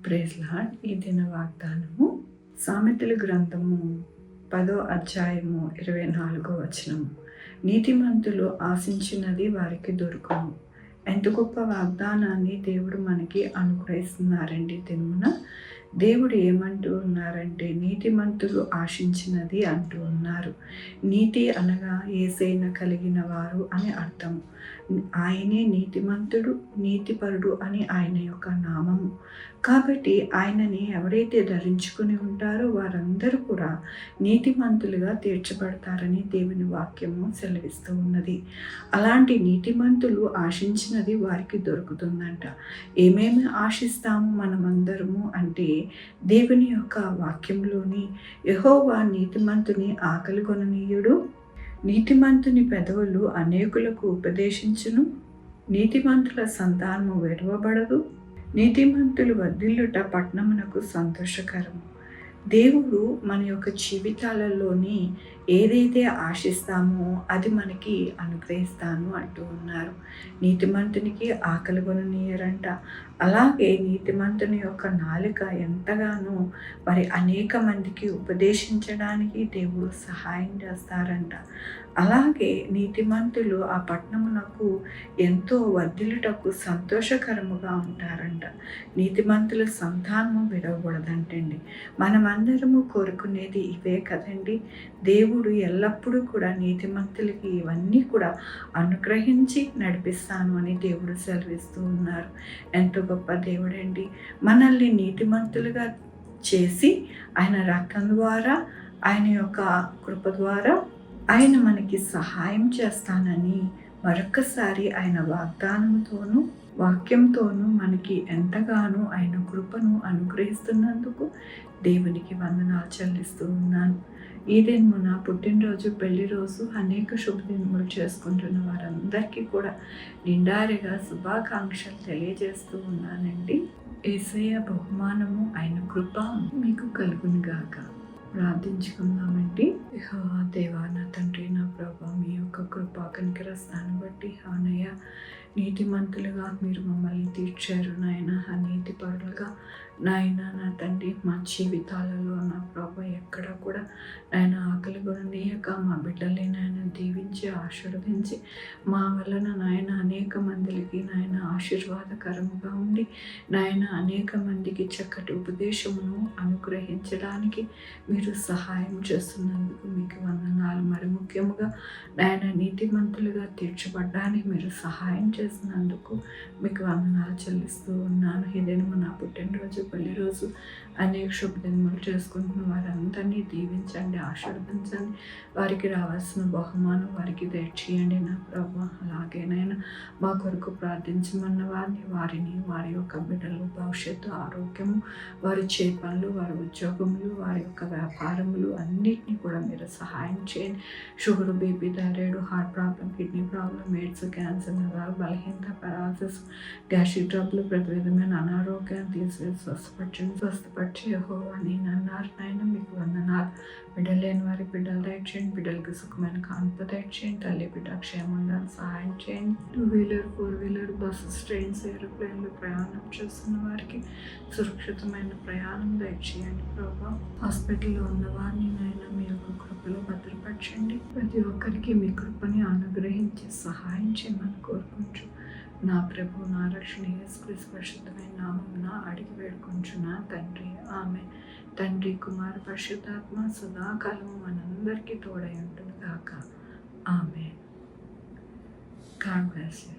Praise lord. ఈ దిన వాగ్దానము సామెతల గ్రంథము 10వ అధ్యాయము 24వ వచనము. నీతిమంతులు ఆశించినది వారికి దొరుకును. ఎంత గొప్ప వాగ్దానాన్ని దేవుడు మనకి అనుగ్రహిస్తున్నారండి. దినమున దేవుడు ఏమంటూ ఉన్నారంటే, నీతిమంతులు ఆశించినది అంటూ ఉన్నారు. నీతి అనగా యేసయ్యను కలిగిన వారు అని అర్థం. ఆయనే నీతిమంతుడు, నీతిపరుడు అని ఆయన యొక్క నామము. కాబట్టి ఆయనని ఎవరైతే ధరించుకుని ఉంటారో వారందరూ కూడా నీతిమంతులుగా తీర్చబడతారని దేవుని వాక్యము సెలవిస్తూ ఉన్నది. అలాంటి నీతిమంతులు ఆశించినది వారికి దొరుకుతుందంట. ఏమేమి ఆశిస్తాము మనమందరము అంటే, దేవుని యొక్క వాక్యంలోని యెహోవా నీతిమంతుని ఆకలి కొననీయుడు, నీతిమంతుని పెదవులు అనేకులకు ఉపదేశించును, నీతిమంతుల సంతానము విడవబడదు, నీతిమంతులు వర్ధిల్లుట పట్టణమునకు సంతోషకరము. దేవుడు మన యొక్క జీవితాలలోని ఏదైతే ఆశిస్తామో అది మనకి అనుగ్రహిస్తాను అంటూ ఉన్నారు. నీతిమంతునికి ఆకలి కొననీయరంట. అలాగే నీతిమంతుని యొక్క నాలుక ఎంతగానో మరి అనేక మందికి ఉపదేశించడానికి దేవుడు సహాయం చేస్తారంట. అలాగే నీతిమంతులు ఆ పట్టణమునకు ఎంతో వర్ధిల్లుటకు సంతోషకరముగా ఉంటారంట. నీతిమంతుల సంతానము విడవకూడదంటండి. మనమందరము కోరుకునేది ఇవే కదండి. దేవుడు ఎల్లప్పుడూ కూడా నీతిమంతులకి ఇవన్నీ కూడా అనుగ్రహించి నడిపిస్తాను అని దేవుడు సెలవిస్తూ ఉన్నారు. ఎంతో గొప్ప దేవుడండి. మనల్ని నీతిమంతులుగా చేసి ఆయన రక్తం ద్వారా, ఆయన యొక్క కృప ద్వారా ఆయన మనకి సహాయం చేస్తానని మరొకసారి ఆయన వాగ్దానంతోనూ వాక్యంతోనూ మనకి ఎంతగానో ఆయన కృపను అనుగ్రహిస్తున్నందుకు దేవునికి వందనాలు చెల్లిస్తూ ఉన్నాను. ఈ దినమున పుట్టినరోజు, పెళ్లి రోజు, అనేక శుభదినములు చేసుకుంటున్న వారందరికీ కూడా నిండారిగా శుభాకాంక్షలు తెలియజేస్తూ ఉన్నానండి. యేసయ్య బహుమానము, ఆయన కృప మీకు కలుగునుగాక. ప్రార్థించుకుందామండి. దేవా, నా తండ్రి, నా ప్రభా, మీ యొక్క కృపా కనికరస్తాను బట్టి అవునయ్య, నీతిమంతులుగా మీరు మమ్మల్ని తీర్చారు నాయన. నీతిపరులుగా నాయన, నా తండ్రి, మా జీవితాలలో నా ప్రభా ఎక్కడ కూడా నాయన ఆకలి కొననీయక మా బిడ్డల్ని నాయన దీవించి ఆశీర్వదించి మా వలన నాయన అనేక మందికి నాయన ఆశీర్వాదకరముగా ఉండి నాయన అనేక మందికి చక్కటి ఉపదేశమును అనుగ్రహించడానికి మీరు సహాయం చేస్తున్నందుకు మీకు వందనాలు. మరి ముఖ్యముగా నాయన నీతిమంతులుగా తీర్చబడ్డానికి మీరు సహాయం చేసినందుకు మీకు వందనాలు చెల్లిస్తూ ఉన్నాను. ఇదేమో నా పుట్టినరోజు, పెళ్లి రోజు, అనేక శుభదినములు చేసుకుంటున్న వారందరినీ దీవించండి, ఆశీర్వదించండి. వారికి రావాల్సిన బహుమానం వారికి దయచేయండి నా ప్రభా. అలాగేనైనా మా కొరకు ప్రార్థించమన్న వారిని వారి యొక్క బిడ్డలు భవిష్యత్తు, ఆరోగ్యము, వారి చేపనులు, వారి ఉద్యోగములు, వారి యొక్క వ్యాపారములు అన్నిటినీ కూడా మీరు సహాయం చేయండి. Sugar, BP, thyroid, heart problem, kidney problem, AIDS, cancer, నరాలు బలహీనత, పారాలసిస్, గ్యాస్ట్రిక్ ట్రబుల్, ప్రతి విధమైన అనారోగ్యాన్ని తీసివేసి స్వస్థపరిచి యెహోవా నేను అన్నారు నాయన. మీకు వందనాలు. బిడ్డలు లేని వారి బిడ్డలు దయచేయండి, బిడ్డలకి సుఖమైన కాన్పు దయచేయండి, తల్లి బిడ్డ క్షేమం ఉండాలని సహాయం చేయండి. 2-వీలర్, 4-వీలర్, బస్సెస్, ట్రైన్స్, ఏరోప్లేన్లు ప్రయాణం చేస్తున్న వారికి సురక్షితమైన ప్రయాణం దయచేయండి ప్రభా. హాస్పిటల్లో ఉన్న వారిని నాయన మీ యొక్క కృపలో భద్రపరచండి. ప్రతి ఒక్కరికి మీ కృపని అనుగ్రహించి సహాయం చేయమని కోరుకుంటూ నా ప్రభు, నా రక్షణ యేసుక్రీస్తు పరిశుద్ధమైన నామమున అడిగి వేడుకొంచున్నా తండ్రి, ఆమె. తండ్రి, కుమార, పరిశుద్ధాత్మ సదాకాలము మనందరికీ తోడై ఉంటుంది గాక. ఆమె. God bless you.